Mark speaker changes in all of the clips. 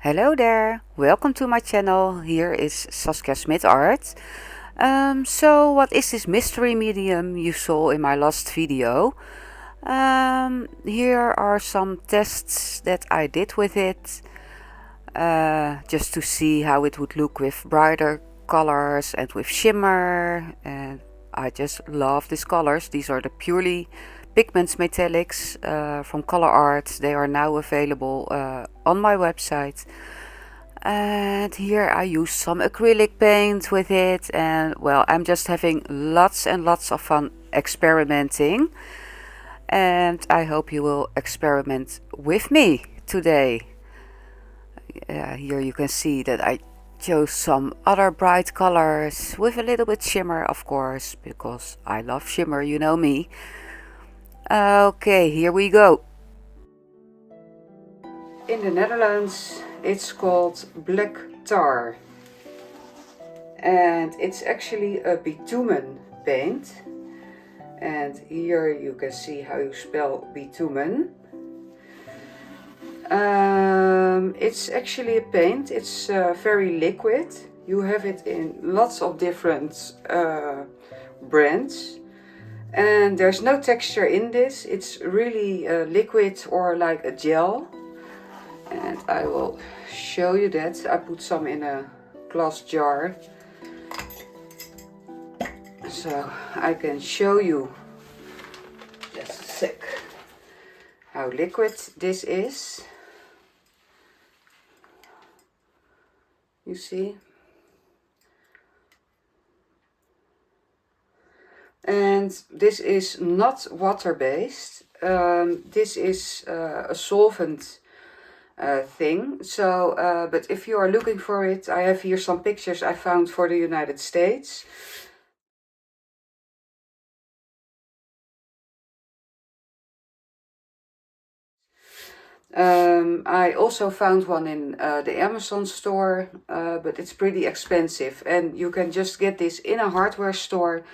Speaker 1: Hello there, welcome to my channel. Here is Saskia Smith Art. So what is this mystery medium you saw in my last video? Here are some tests that I did with it, just to see how it would look with brighter colors and with shimmer. And I just love these colors. These are the purely pigments metallics from Color Art. They are now available on my website. And here I use some acrylic paint with it, and well, I'm just having lots and lots of fun experimenting, and I hope you will experiment with me today. Here you can see that I chose some other bright colors with a little bit shimmer, of course, because I love shimmer, you know me. Okay, here we go. In the Netherlands it's called black tar, and it's actually a bitumen paint. And here you can see how you spell bitumen. It's actually a paint. It's very liquid. You have it in lots of different brands, and there's no texture in this. It's really liquid or like a gel. And I will show you that. I put some in a glass jar so I can show you, just a sec, how liquid this is. You see? And this is not water-based. This is a solvent thing. So, but if you are looking for it, I have here some pictures I found for the United States. I also found one in the Amazon store, but it's pretty expensive, and you can just get this in a hardware store,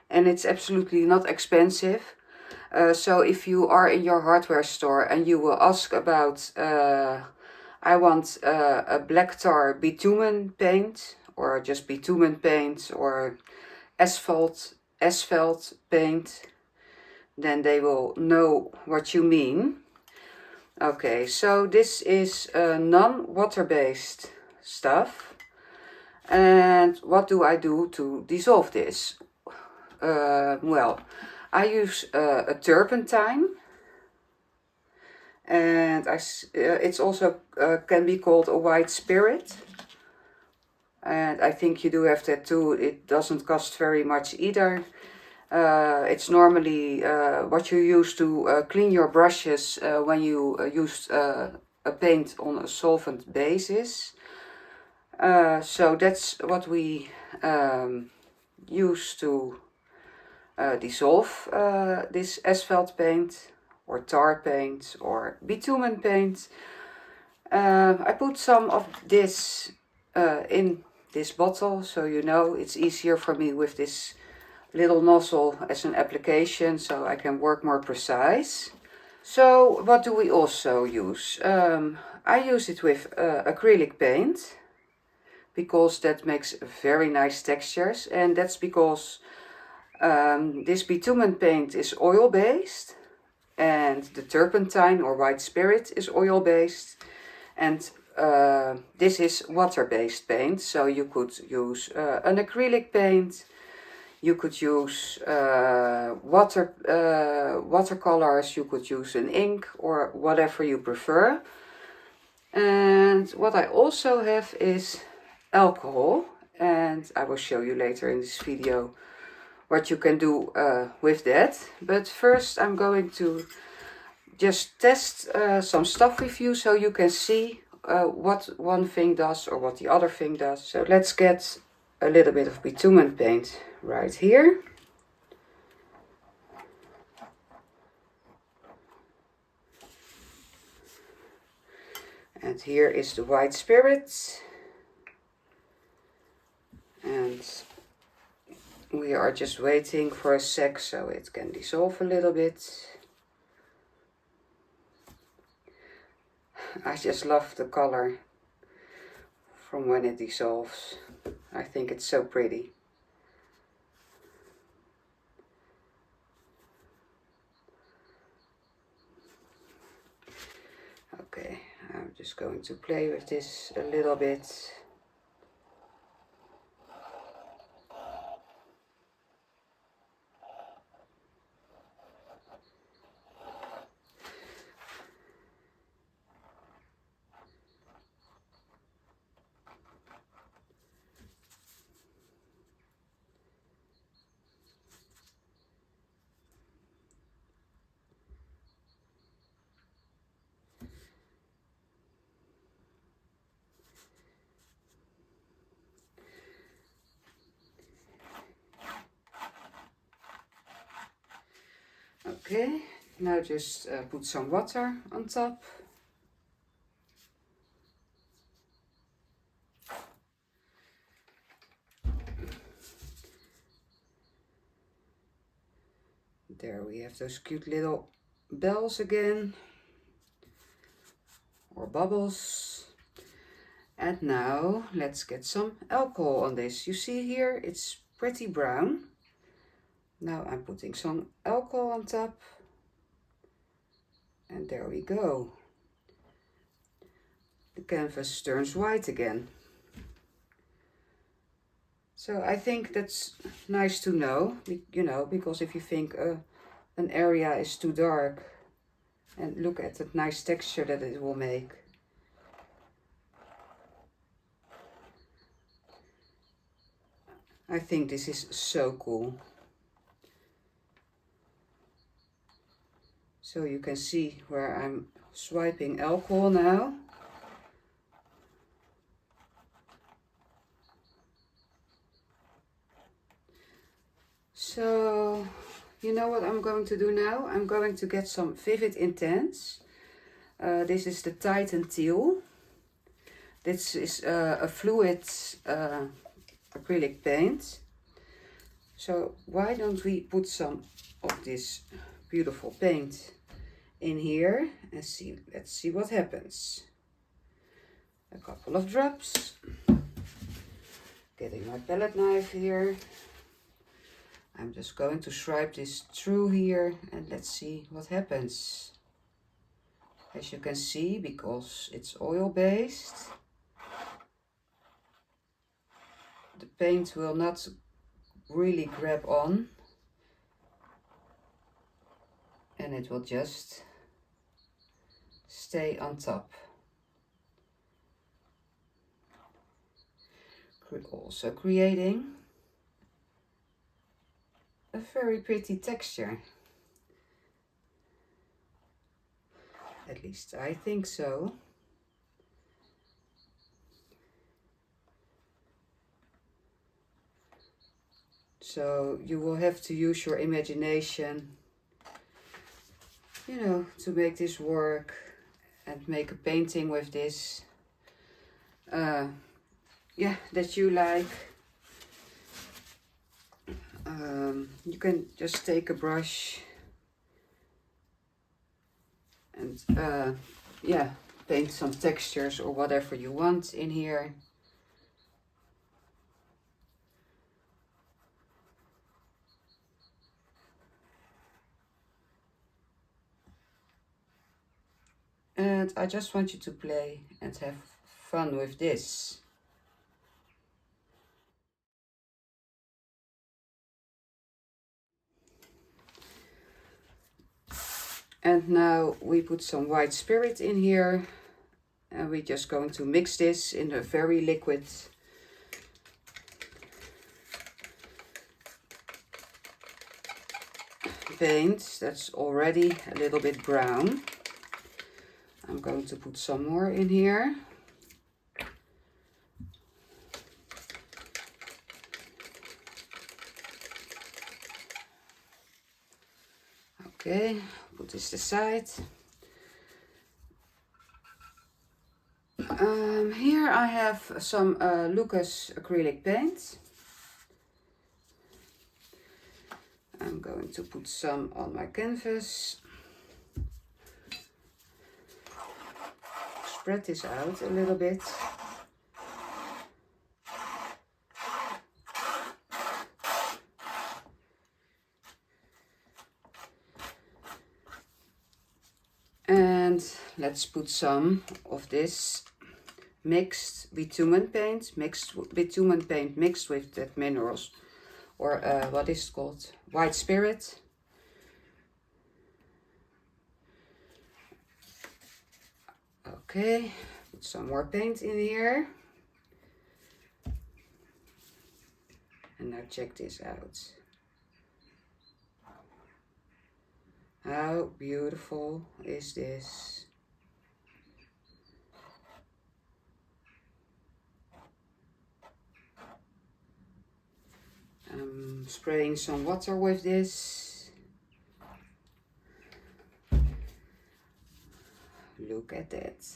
Speaker 1: and it's absolutely not expensive. So if you are in your hardware store and you will ask about, I want a black tar bitumen paint, or just bitumen paint, or asphalt paint, then they will know what you mean. Okay, so this is non-water-based stuff. And what do I do to dissolve this? Well, I use a turpentine, and it's also can be called a white spirit. And I think you do have that too. It doesn't cost very much either. It's normally what you use to clean your brushes when you use a paint on a solvent basis. So that's what we use to dissolve this asphalt paint, or tar paint, or bitumen paint. I put some of this in this bottle, so you know it's easier for me with this little nozzle as an application, so I can work more precise. So what do we also use? I use it with acrylic paint, because that makes very nice textures, and that's because this bitumen paint is oil based, and the turpentine or white spirit is oil based, and this is water based paint. So you could use an acrylic paint. You could use watercolors, you could use an ink, or whatever you prefer. And what I also have is alcohol, and I will show you later in this video what you can do with that. But first I'm going to just test some stuff with you, so you can see what one thing does or what the other thing does. So let's get a little bit of bitumen paint right here. And here is the white spirit. And we are just waiting for a sec so it can dissolve a little bit. I just love the color. from when it dissolves. I think it's so pretty. Okay, I'm just going to play with this a little bit. Okay, now just put some water on top. There we have those cute little bells again, or bubbles. And now let's get some alcohol on this. You see here, it's pretty brown. Now I'm putting some alcohol on top. And there we go. The canvas turns white again. So I think that's nice to know, you know, because if you think an area is too dark, and look at that nice texture that it will make. I think this is so cool. So you can see where I'm swiping alcohol now. So, you know what I'm going to do now? I'm going to get some Vivid Intense. This is the Titan Teal. This is a fluid acrylic paint. So why don't we put some of this beautiful paint in here and see, let's see what happens. A couple of drops. Getting my palette knife here. I'm just going to swipe this through here and let's see what happens. As you can see, because it's oil based, the paint will not really grab on and it will just stay on top. Also creating a very pretty texture. At least I think so. So you will have to use your imagination, you know, to make this work and make a painting with this. Yeah, that you like. You can just take a brush and yeah, paint some textures or whatever you want in here. And I just want you to play and have fun with this. And now we put some white spirit in here. And we're just going to mix this in a very liquid paint that's already a little bit brown. I'm going to put some more in here. Okay, put this aside. Here I have some Lucas acrylic paint. I'm going to put some on my canvas. Spread this out a little bit. let's put some of this mixed bitumen paint, mixed with that minerals, or what is it called? White spirit. Okay, put some more paint in here. And now check this out. How beautiful is this? I'm spraying some water with this. Look at that.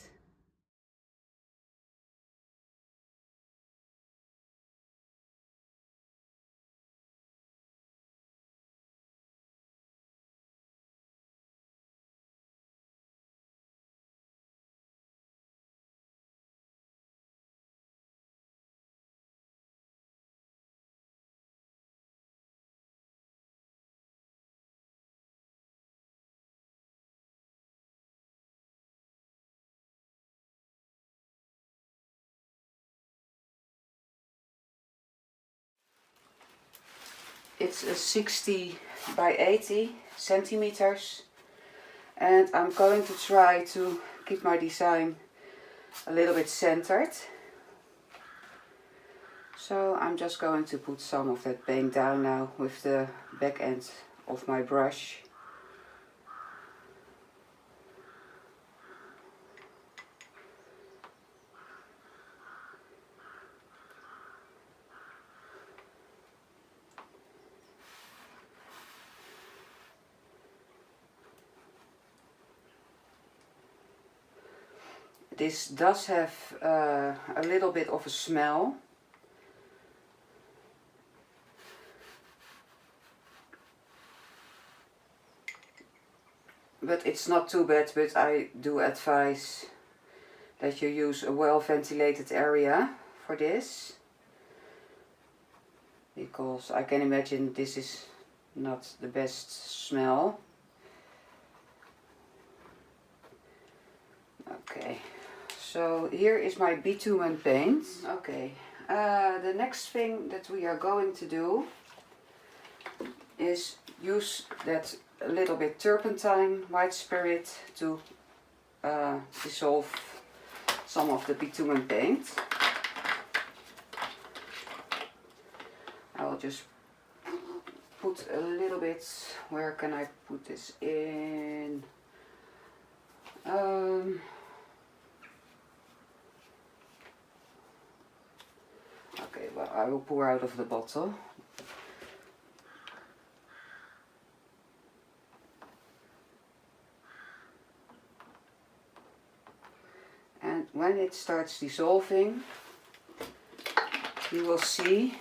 Speaker 1: It's a 60 by 80 centimeters, and I'm going to try to keep my design a little bit centered. So I'm just going to put some of that paint down now with the back end of my brush. This does have a little bit of a smell. But it's not too bad, but I do advise that you use a well ventilated area for this. Because I can imagine this is not the best smell. Okay. So here is my bitumen paint. Okay, the next thing that we are going to do is use that a little bit turpentine, white spirit, to dissolve some of the bitumen paint. I will just put a little bit, where can I put this in? Okay, well, I will pour out of the bottle. And when it starts dissolving, you will see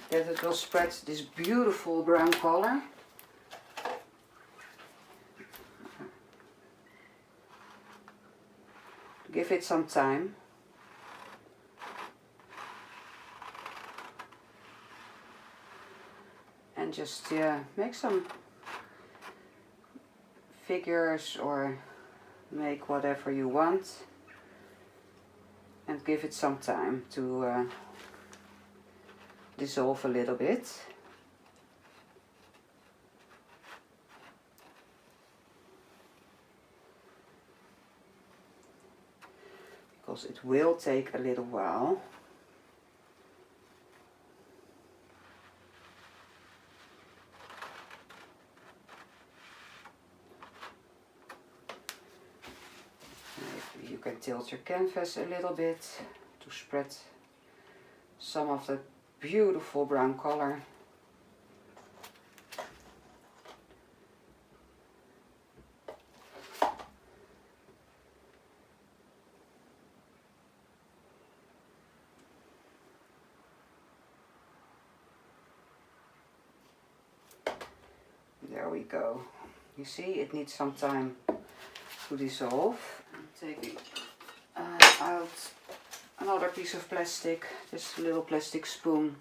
Speaker 1: that it will spread this beautiful brown color. Give it some time. And just make some figures or make whatever you want, and give it some time to dissolve a little bit. Because it will take a little while. You can tilt your canvas a little bit to spread some of the beautiful brown color. There we go. You see, it needs some time to dissolve. I'm taking out another piece of plastic, just a little plastic spoon.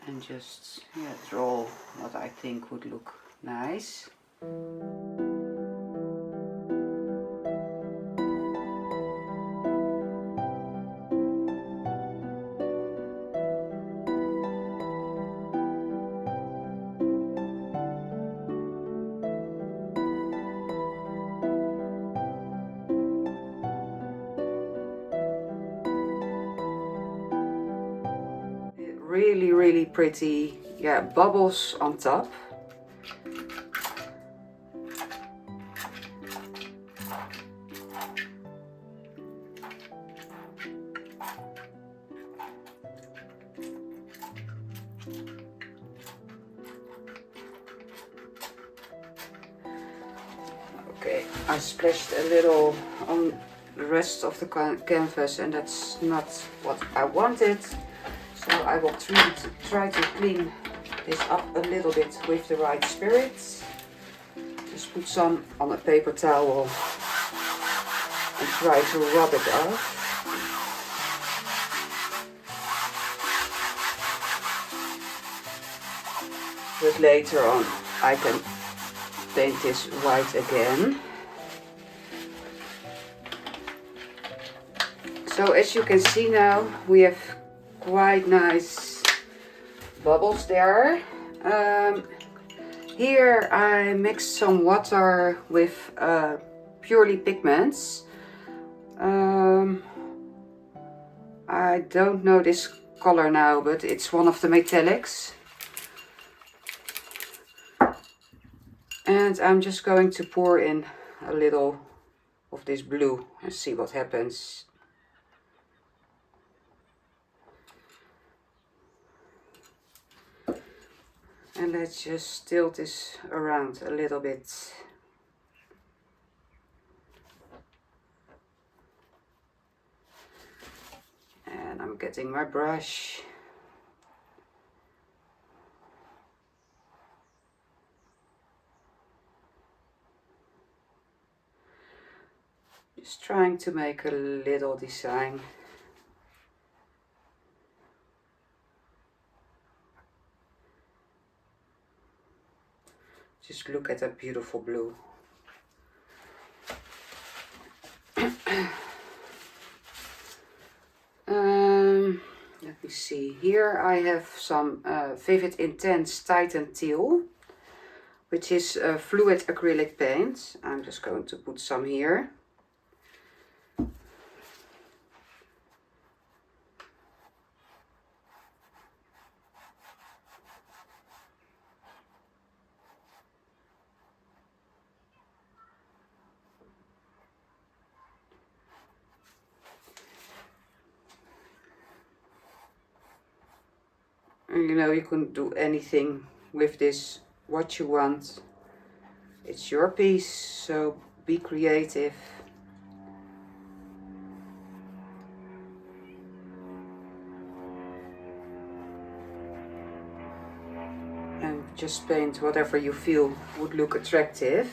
Speaker 1: and just draw what I think would look nice. Really pretty, bubbles on top. Okay, I splashed a little on the rest of the canvas, and that's not what I wanted. So I will try to clean this up a little bit with the right spirits. Just put some on a paper towel and try to rub it off. But later on I can paint this white again. So as you can see now, we have quite nice bubbles there. Here I mixed some water with purely pigments. I don't know this color now, but it's one of the metallics. And I'm just going to pour in a little of this blue and see what happens. And let's just tilt this around a little bit. And I'm getting my brush. Just trying to make a little design. Just look at that beautiful blue. Let me see. Here I have some Vivid Intense Titan Teal, which is fluid acrylic paint. I'm just going to put some here. And you know, you can do anything with this, what you want. It's your piece, so be creative. And just paint whatever you feel would look attractive.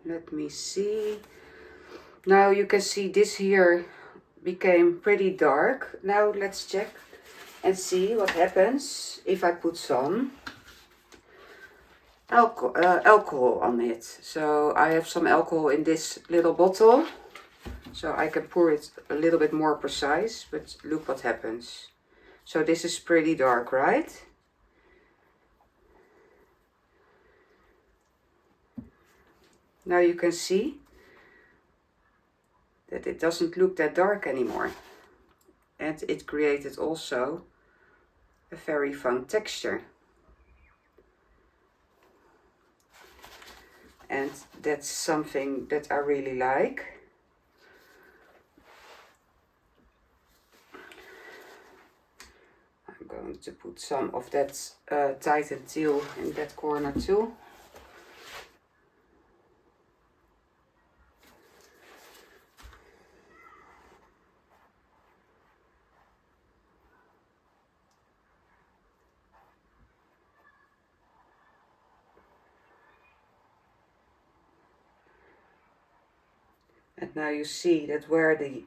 Speaker 1: Let me see. Now you can see this here became pretty dark. Now let's check and see what happens if I put some alcohol on it. So I have some alcohol in this little bottle, so I can pour it a little bit more precise, but look what happens. So this is pretty dark, right? Now you can see that it doesn't look that dark anymore. And it created also a very fun texture. And that's something that I really like. I'm going to put some of that Titan Teal in that corner too. And now you see that where the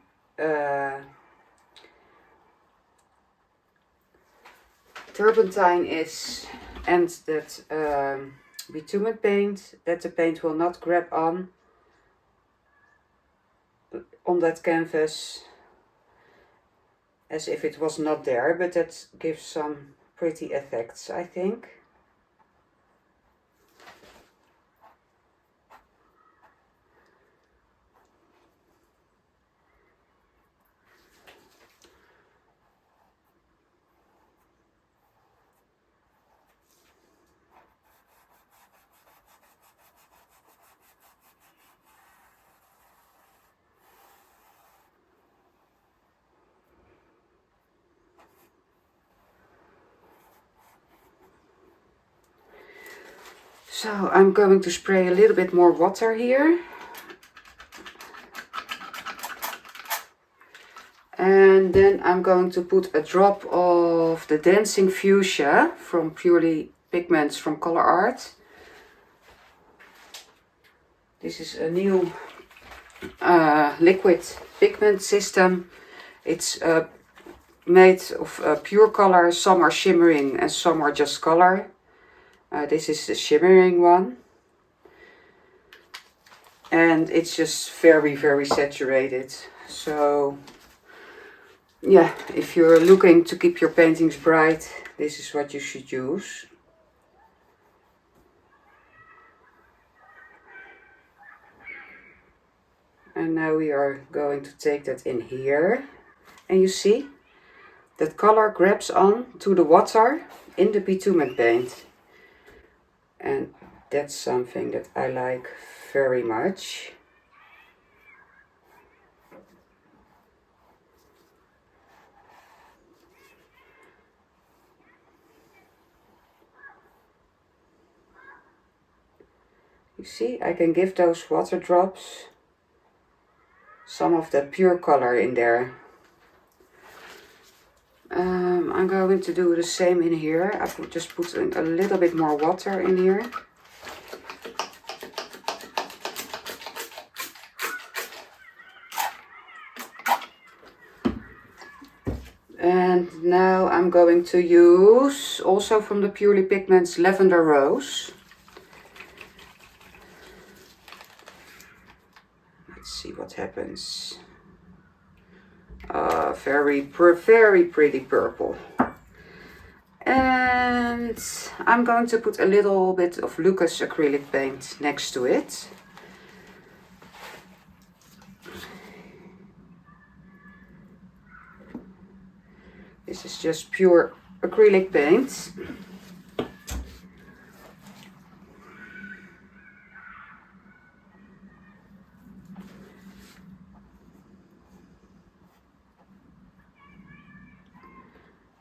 Speaker 1: turpentine is, and that bitumen paint, that the paint will not grab on that canvas as if it was not there, but that gives some pretty effects, I think. So I'm going to spray a little bit more water here. And then I'm going to put a drop of the Dancing Fuchsia from Purely Pigments from Color Art. This is a new liquid pigment system. It's made of pure color. Some are shimmering and some are just color. This is the shimmering one. And it's just very, very saturated. So yeah, if you're looking to keep your paintings bright, this is what you should use. And now we are going to take that in here. And you see, that color grabs on to the water in the bitumen paint. And that's something that I like very much. You see, I can give those water drops some of that pure color in there. I'm going to do the same in here. I will just put in a little bit more water in here. And now I'm going to use, also from the Purely Pigments, Lavender Rose. Let's see what happens. Very pretty purple. And I'm going to put a little bit of Lucas acrylic paint next to it. This is just pure acrylic paint.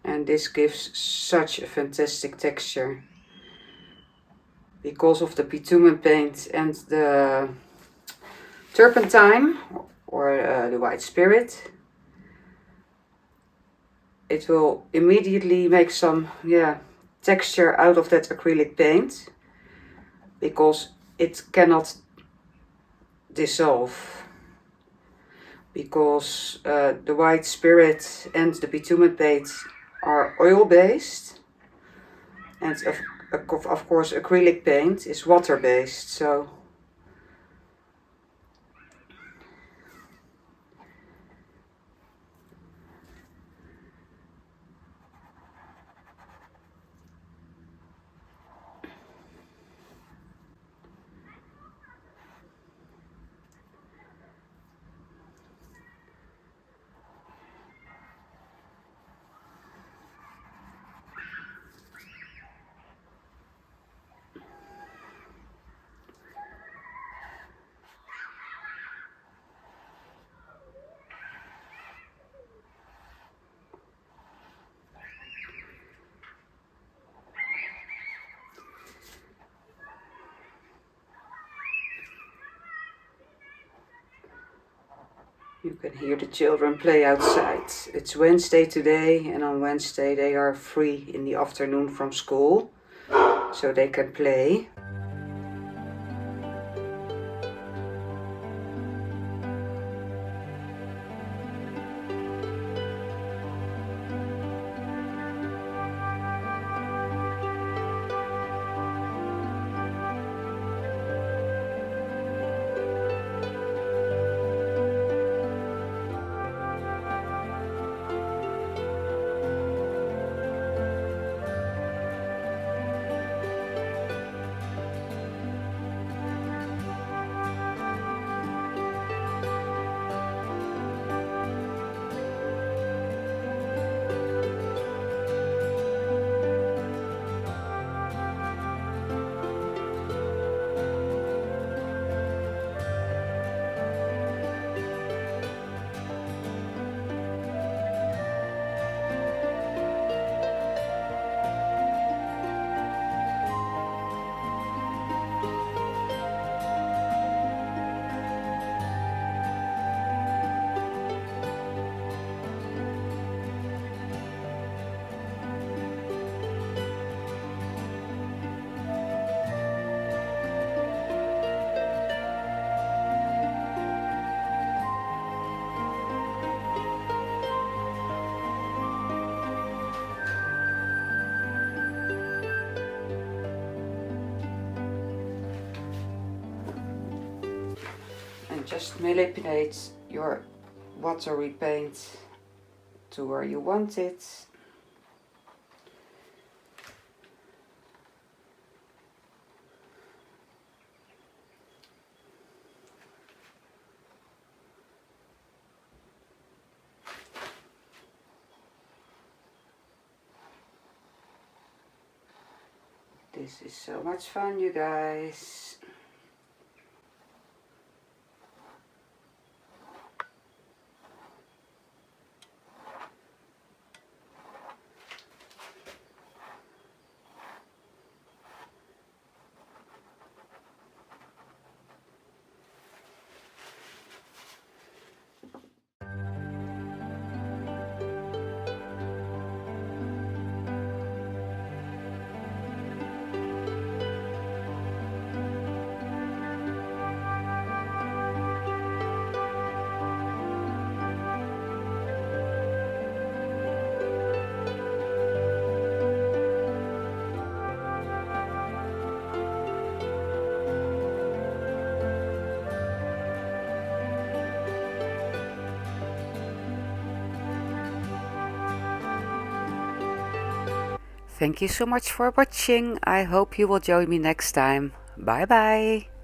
Speaker 1: And this gives such a fantastic texture because of the bitumen paint and the turpentine or the white spirit. It will immediately make some texture out of that acrylic paint because it cannot dissolve, because the white spirit and the bitumen paint are oil based, and of course acrylic paint is water based. So you can hear the children play outside. It's Wednesday today, and on Wednesday they are free in the afternoon from school, so they can play. just manipulate your watery paint to where you want it. This is so much fun, you guys. Thank you so much for watching. I hope you will join me next time. Bye bye.